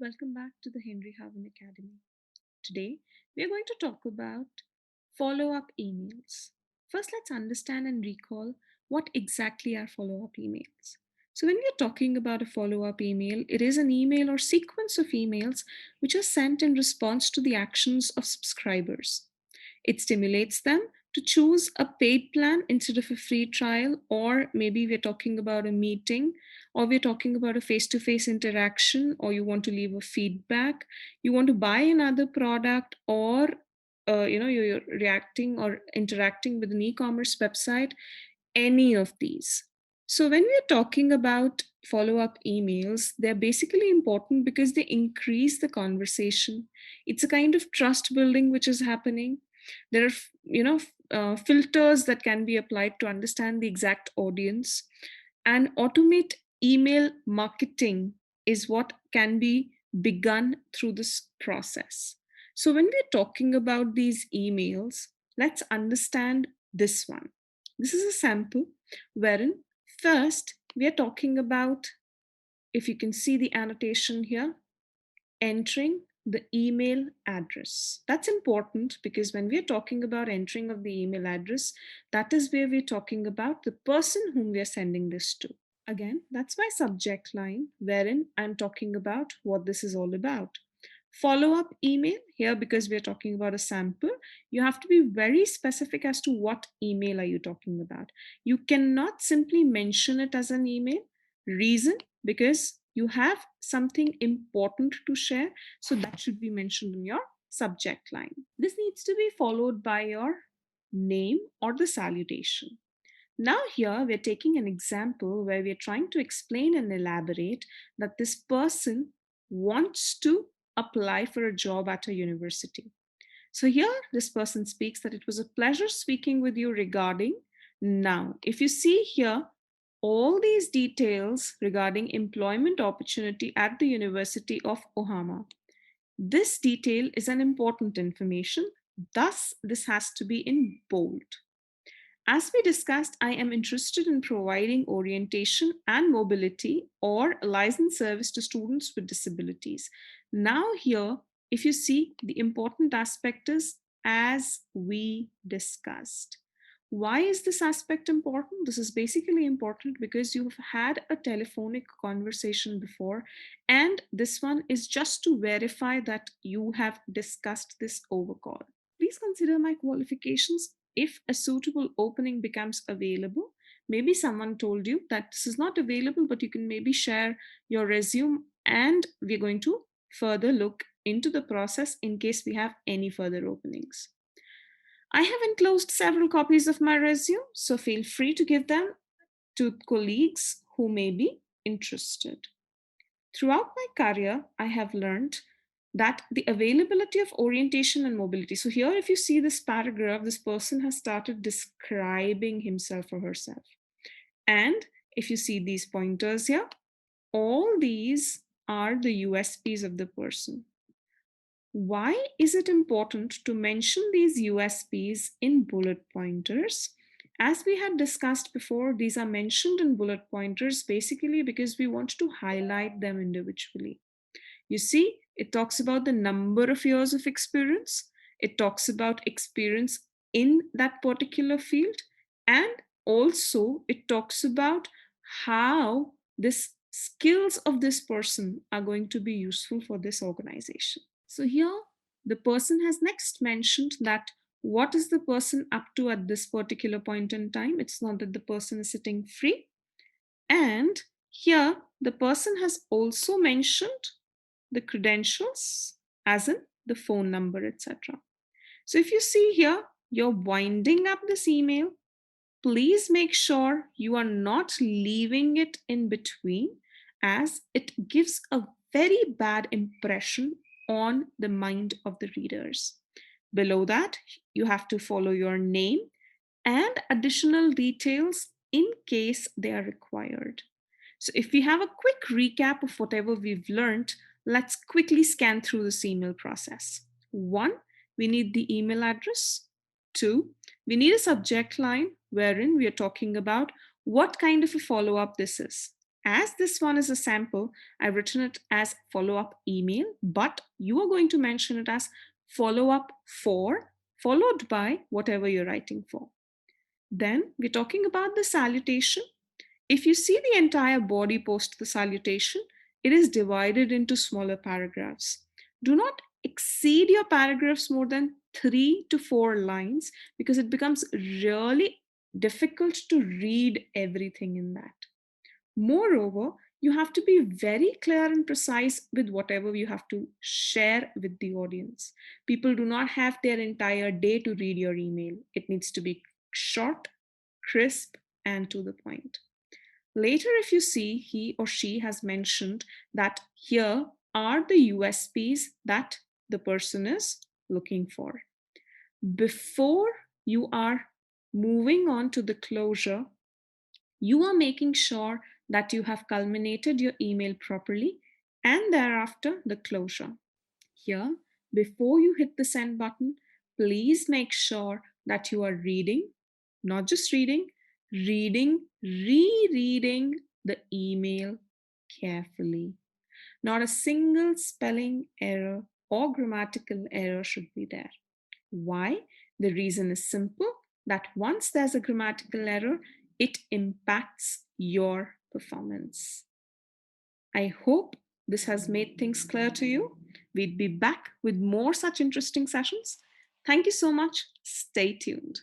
welcome back to the Henry Harvin Academy. Today, we are going to talk about follow-up emails. First, let's understand and recall what exactly are follow-up emails. So when we are talking about a follow-up email, it is an email or sequence of emails which are sent in response to the actions of subscribers. It stimulates them to choose a paid plan instead of a free trial, or maybe we're talking about a meeting, or we're talking about a face-to-face interaction, or you want to leave a feedback, you want to buy another product, or you're reacting or interacting with an e-commerce website, any of these. So when we're talking about follow-up emails, they're basically important because they increase the conversation. It's a kind of trust building which is happening. There are filters that can be applied to understand the exact audience, and automate email marketing is what can be begun through this process. So when we're talking about these emails, let's understand this one. This is a sample wherein first we are talking about, if you can see the annotation here, entering the email address. That's important because when we're talking about entering of the email address, that is where we're talking about the person whom we are sending this to. Again, that's my subject line wherein I'm talking about what this is all about. Follow-up email here, because we're talking about a sample, you have to be very specific as to what email are you talking about. You cannot simply mention it as an email. Reason, because you have something important to share, so that should be mentioned in your subject line. This needs to be followed by your name or the salutation. Now here we're taking an example where we're trying to explain and elaborate that this person wants to apply for a job at a university. So here this person speaks that it was a pleasure speaking with you regarding. Now, if you see here, all these details regarding employment opportunity at the University of Ohama. This detail is an important information, thus this has to be in bold. As we discussed, I am interested in providing orientation and mobility or licensed service to students with disabilities. Now here, if you see, the important aspect is as we discussed. Why is this aspect important? This is basically important because you've had a telephonic conversation before, and this one is just to verify that you have discussed this over call. Please consider my qualifications if a suitable opening becomes available. Maybe someone told you that this is not available, but you can maybe share your resume, and we're going to further look into the process in case we have any further openings. I have enclosed several copies of my resume, so feel free to give them to colleagues who may be interested. Throughout my career, I have learned that the availability of orientation and mobility. So here, if you see this paragraph, this person has started describing himself or herself. And if you see these pointers here, all these are the USPs of the person. Why is it important to mention these USPs in bullet pointers? As we had discussed before, these are mentioned in bullet pointers basically because we want to highlight them individually. You see, it talks about the number of years of experience. It talks about experience in that particular field. And also it talks about how this skills of this person are going to be useful for this organization. So here the person has next mentioned that what is the person up to at this particular point in time. It's not that the person is sitting free. And here the person has also mentioned the credentials, as in the phone number, etc. So if you see here, you're winding up this email. Please make sure you are not leaving it in between, as it gives a very bad impression on the mind of the readers. Below that, you have to follow your name and additional details in case they are required. So if we have a quick recap of whatever we've learned, let's quickly scan through this email process. 1, we need the email address. 2, we need a subject line wherein we are talking about what kind of a follow-up this is. As this one is a sample, I've written it as follow-up email, but you are going to mention it as follow-up for, followed by whatever you're writing for. Then we're talking about the salutation. If you see the entire body post the salutation, it is divided into smaller paragraphs. Do not exceed your paragraphs more than 3 to 4 lines because it becomes really difficult to read everything in that. Moreover, you have to be very clear and precise with whatever you have to share with the audience. People do not have their entire day to read your email. It needs to be short, crisp, and to the point. Later, if you see, he or she has mentioned that here are the USPs that the person is looking for. Before you are moving on to the closure, you are making sure that you have culminated your email properly and thereafter the closure. Here, before you hit the send button, please make sure that you are reading, not just reading, rereading the email carefully. Not a single spelling error or grammatical error should be there. Why? The reason is simple that once there's a grammatical error, it impacts your performance. I hope this has made things clear to you. We'd be back with more such interesting sessions. Thank you so much. Stay tuned.